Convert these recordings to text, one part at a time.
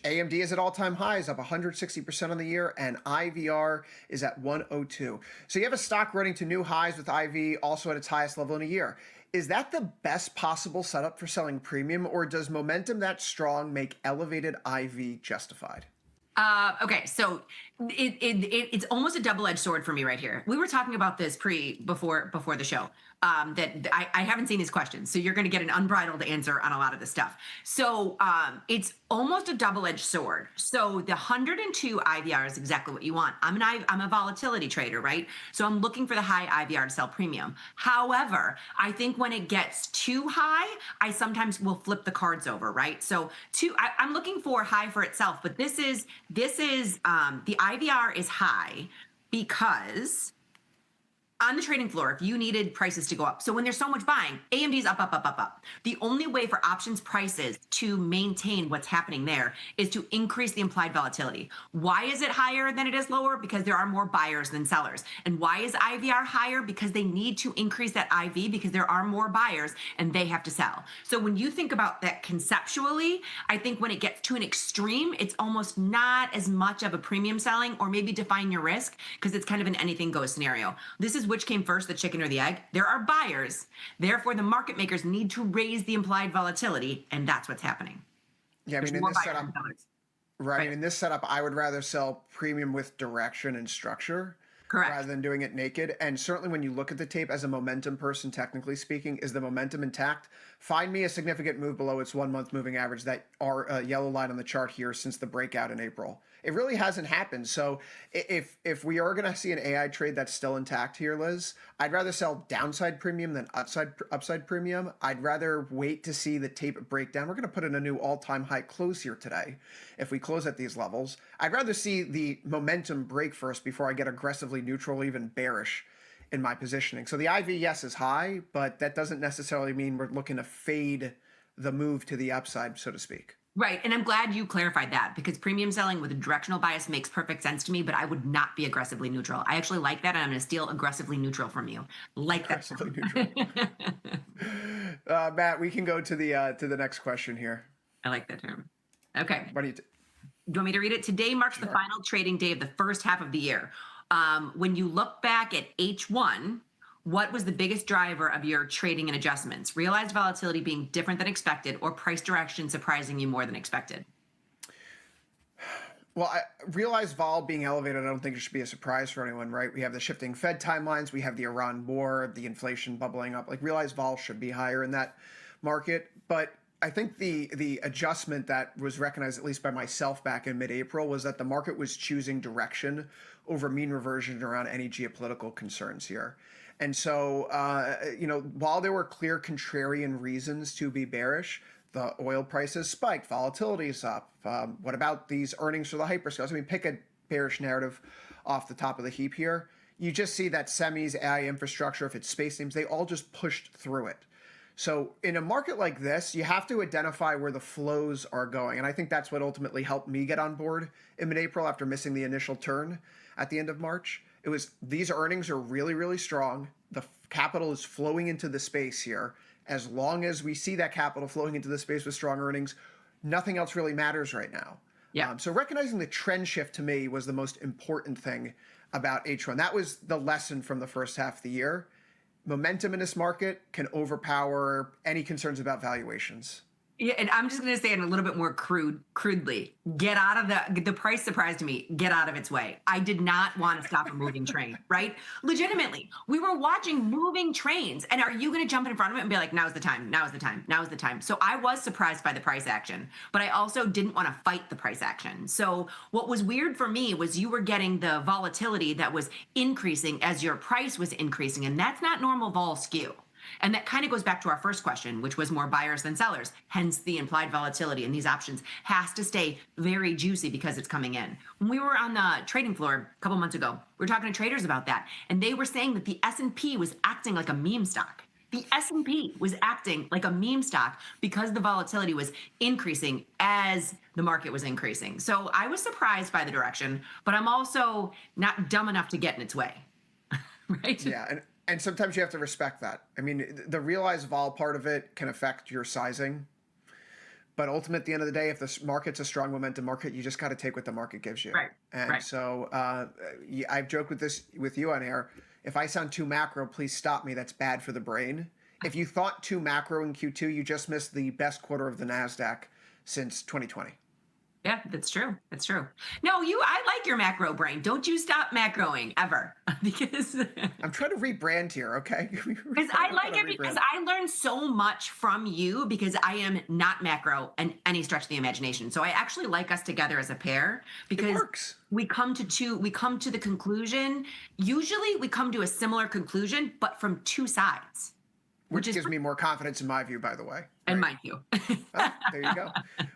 AMD is at all-time highs, up 160% on the year, and IVR is at 102. So you have a stock running to new highs with IV also at its highest level in a year. Is that the best possible setup for selling premium, or does momentum that strong make elevated IV justified? Okay, so it's almost a double-edged sword for me right here. We were talking about this before the show. That I haven't seen his questions, so you're going to get an unbridled answer on a lot of this stuff. So it's almost a double-edged sword. So the 102 IVR is exactly what you want. I'm a volatility trader, right? So I'm looking for the high IVR to sell premium. However, I think when it gets too high, I sometimes will flip the cards over, right? So I'm looking for high for itself, but this is the IVR is high because on the trading floor, if you needed prices to go up, so when there's so much buying, AMD's up, up, up, up, up. The only way for options prices to maintain what's happening there is to increase the implied volatility. Why is it higher than it is lower? Because there are more buyers than sellers. And why is IVR higher? Because they need to increase that IV because there are more buyers and they have to sell. So when you think about that conceptually, I think when it gets to an extreme, it's almost not as much of a premium selling, or maybe define your risk, because it's kind of an anything goes scenario. This is which came first, the chicken or the egg. There are buyers, therefore the market makers need to raise the implied volatility, and that's what's happening. Yeah, I mean, in this setup, right? In this setup, I would rather sell premium with direction and structure, correct, rather than doing it naked. And certainly when you look at the tape as a momentum person, technically speaking, is the momentum intact? Find me a significant move below its 1 month moving average, that yellow line on the chart here, since the breakout in April. It really hasn't happened. So if we are going to see an AI trade that's still intact here, Liz, I'd rather sell downside premium than upside premium. I'd rather wait to see the tape break down. We're going to put in a new all-time high close here today. If we close at these levels, I'd rather see the momentum break first before I get aggressively neutral, even bearish in my positioning. So the IV, yes, is high, but that doesn't necessarily mean we're looking to fade the move to the upside, so to speak. Right, and I'm glad you clarified that, because premium selling with a directional bias makes perfect sense to me, but I would not be aggressively neutral. I actually like that, and I'm going to steal aggressively neutral from you. Like that. Aggressively neutral. Matt, we can go to the next question here. I like that term. Okay. What do you Do you want me to read it? Today marks the final trading day of the first half of the year. When you look back at H1, what was the biggest driver of your trading and adjustments? Realized volatility being different than expected, or price direction surprising you more than expected? Well, I realize vol being elevated, I don't think it should be a surprise for anyone, right? We have the shifting Fed timelines, we have the Iran war, the inflation bubbling up. Like, realize vol should be higher in that market. But I think the adjustment that was recognized, at least by myself back in mid-April, was that the market was choosing direction over mean reversion around any geopolitical concerns here. And so, while there were clear contrarian reasons to be bearish, the oil prices spiked, volatility is up. What about these earnings for the hyperscalers? I mean, pick a bearish narrative off the top of the heap here. You just see that semis, AI infrastructure, if it's space names, they all just pushed through it. So in a market like this, you have to identify where the flows are going. And I think that's what ultimately helped me get on board in mid-April after missing the initial turn at the end of March. It was, these earnings are really, really strong. The capital is flowing into the space here. As long as we see that capital flowing into the space with strong earnings, nothing else really matters right now. Yeah. So recognizing the trend shift to me was the most important thing about H1. That was the lesson from the first half of the year. Momentum in this market can overpower any concerns about valuations. Yeah, and I'm just going to say it a little bit more crudely. Get out of the price surprised me. Get out of its way. I did not want to stop a moving train, right? Legitimately, we were watching moving trains, and are you going to jump in front of it and be like, now's the time, now's the time, now's the time? So I was surprised by the price action, but I also didn't want to fight the price action. So what was weird for me was you were getting the volatility that was increasing as your price was increasing, and that's not normal vol skew. And that kind of goes back to our first question, which was more buyers than sellers. Hence, the implied volatility in these options has to stay very juicy because it's coming in. When we were on the trading floor a couple months ago, we were talking to traders about that, and they were saying that the S&P was acting like a meme stock. The S&P was acting like a meme stock because the volatility was increasing as the market was increasing. So I was surprised by the direction, but I'm also not dumb enough to get in its way, right? Yeah, and sometimes you have to respect that. I mean, the realized vol part of it can affect your sizing, But ultimately, at the end of the day, if the market's a strong momentum market, you just got to take what the market gives you. Right. And Right. so I've joked with you on air. If I sound too macro, please stop me. That's bad for the brain. If you thought too macro in Q2, you just missed the best quarter of the NASDAQ since 2020. Yeah, that's true. That's true. No, I like your macro brain. Don't you stop macroing ever. because I'm trying to rebrand here, okay? because I like it, because I learned so much from you, because I am not macro in any stretch of the imagination. So I actually like us together as a pair, It because works. we come to the conclusion. Usually we come to a similar conclusion, but from two sides, Which gives me more confidence in my view, by the way. in Right? my view. Oh, there you go.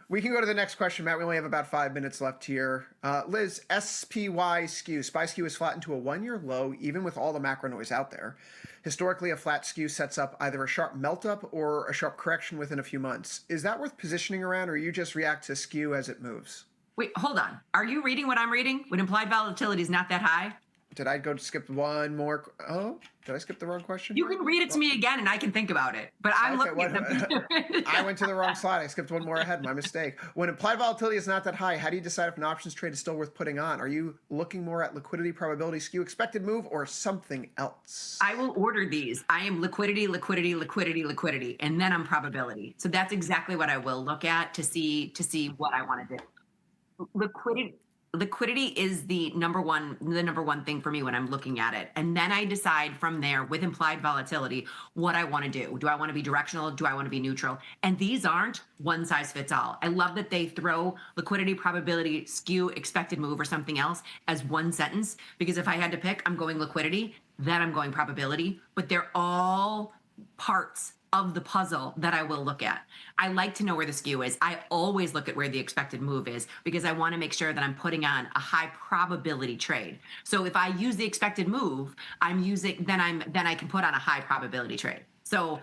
We can go to the next question, Matt. We only have about 5 minutes left here. Liz, SPY skew. SPY skew is flattened to a 1-year low, even with all the macro noise out there. Historically, a flat skew sets up either a sharp melt up or a sharp correction within a few months. Is that worth positioning around, or you just react to skew as it moves? Wait, hold on. Are you reading what I'm reading? When implied volatility is not that high? Did I go to skip one more? Oh, did I skip the wrong question? You can read it to me again and I can think about it. But I'm Okay, looking at them. I went to the wrong slide. I skipped one more ahead. My mistake. When implied volatility is not that high, how do you decide if an options trade is still worth putting on? Are you looking more at liquidity, probability, skew, expected move, or something else? I will order these. I am liquidity, liquidity, liquidity, liquidity, and then I'm probability. So that's exactly what I will look at to see what I want to do. Liquidity is the number one thing for me when I'm looking at it. And then I decide from there, with implied volatility, what I want to do. Do I want to be directional? Do I want to be neutral? And these aren't one size fits all. I love that they throw liquidity, probability, skew, expected move, or something else as one sentence, because if I had to pick, I'm going liquidity, then I'm going probability, but they're all parts of the puzzle that I will look at. I like to know where the skew is. I always look at where the expected move is, because I want to make sure that I'm putting on a high probability trade. So if I use the expected move, then I can put on a high probability trade. So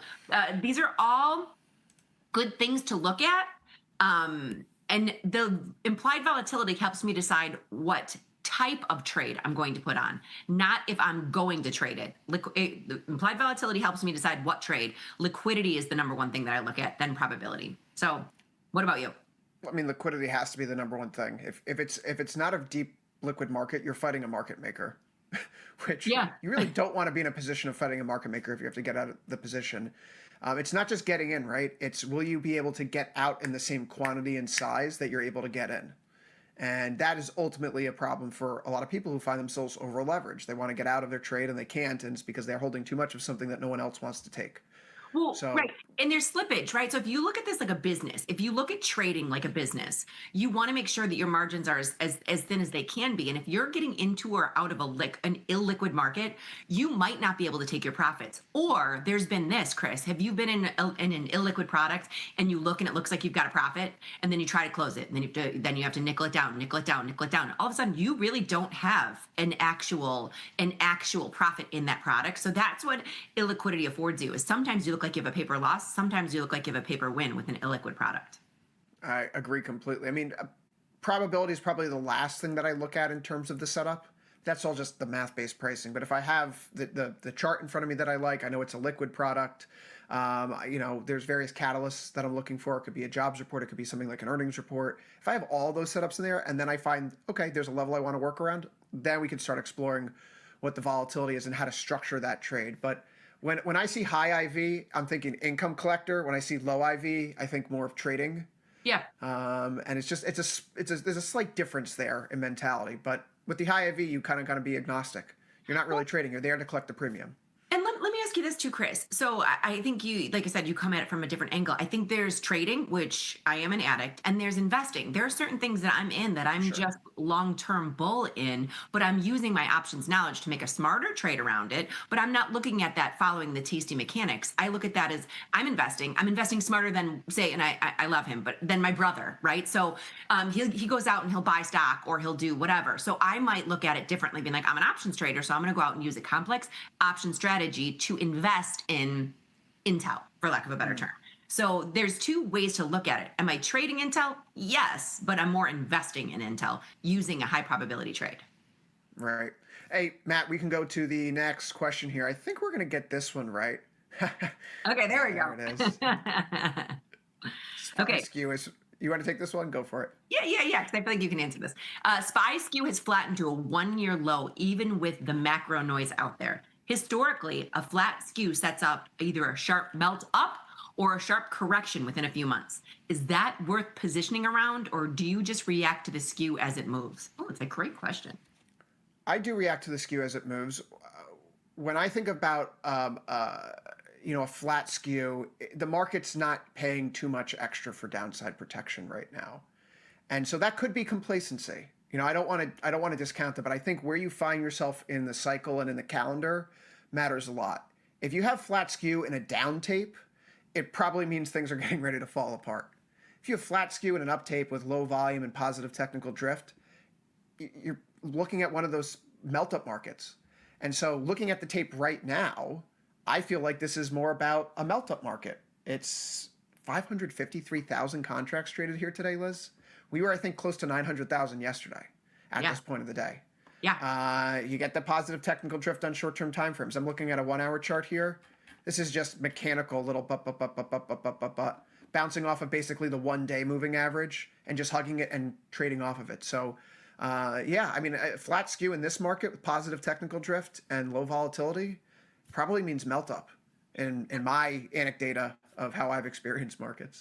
these are all good things to look at. And the implied volatility helps me decide what type of trade I'm going to put on, not if I'm going to trade it. The implied volatility helps me decide what trade. Liquidity is the number one thing that I look at, then probability. So what about you? I mean, liquidity has to be the number one thing. If it's not a deep liquid market, you're fighting a market maker, which Yeah. you really don't want to be in a position of fighting a market maker if you have to get out of the position. It's not just getting in, right? It's will you be able to get out in the same quantity and size that you're able to get in? And that is ultimately a problem for a lot of people who find themselves over leveraged. They want to get out of their trade and they can't, and it's because they're holding too much of something that no one else wants to take. Well, So right. And there's slippage, right? So if you look at this like a business, if you look at trading like a business, you want to make sure that your margins are as thin as they can be. And if you're getting into or out of an illiquid market, you might not be able to take your profits. Or there's been this, Chris, have you been in an illiquid product and you look and it looks like you've got a profit, and then you try to close it, and then you have to nickel it down, nickel it down, nickel it down. All of a sudden you really don't have an actual profit in that product. So that's what illiquidity affords you, is sometimes you look like you have a paper loss. Sometimes you look like you have a paper win with an illiquid product. I agree completely. I mean, probability is probably the last thing that I look at in terms of the setup. That's all just the math-based pricing. But if I have the chart in front of me that I like, I know it's a liquid product. There's various catalysts that I'm looking for. It could be a jobs report. It could be something like an earnings report. If I have all those setups in there, and then I find, okay, there's a level I want to work around, then we can start exploring what the volatility is and how to structure that trade. But when I see high IV, I'm thinking income collector. When I see low IV, I think more of trading. Yeah. And there's a slight difference there in mentality. But with the high IV, you kind of got to be agnostic. You're not really trading. You're there to collect the premium. And let me ask you this too, Chris. So I think you, like I said, you come at it from a different angle. I think there's trading, which I am an addict, and there's investing. There are certain things that I'm in that I'm just long-term bull in, but I'm using my options knowledge to make a smarter trade around it. But I'm not looking at that following the tasty mechanics. I look at that as I'm investing smarter than, say, and I love him, but than my brother, right? So he goes out and he'll buy stock or he'll do whatever. So I might look at it differently, being like, I'm an options trader, so I'm going to go out and use a complex option strategy to invest in Intel, for lack of a better term. So there's two ways to look at it. Am I trading Intel? Yes, but I'm more investing in Intel using a high probability trade. Right. Hey, Matt, we can go to the next question here. I think we're going to get this one right. Okay, there we go. There it is. SPY Okay. skew is. You want to take this one? Go for it. Yeah. Because I feel like you can answer this. SPY skew has flattened to a 1 year low, even with the macro noise out there. Historically, a flat skew sets up either a sharp melt up or a sharp correction within a few months. Is that worth positioning around, or do you just react to the skew as it moves? Oh, it's a great question. I do react to the skew as it moves. When I think about a flat skew, the market's not paying too much extra for downside protection right now, and so that could be complacency. I don't want to discount it, but I think where you find yourself in the cycle and in the calendar matters a lot. If you have flat skew in a down tape, it probably means things are getting ready to fall apart. If you have flat skew in an up tape with low volume and positive technical drift, you're looking at one of those melt up markets. And so looking at the tape right now, I feel like this is more about a melt up market. It's 553,000 contracts traded here today, Liz. We were, I think, close to 900,000 yesterday at Yeah. this point of the day. Yeah. You get the positive technical drift on short-term time frames. I'm looking at a 1 hour chart here. This is just mechanical little bouncing off of basically the 1 day moving average and just hugging it and trading off of it. So, yeah, I mean, a flat skew in this market with positive technical drift and low volatility probably means melt up in my anecdata of how I've experienced markets.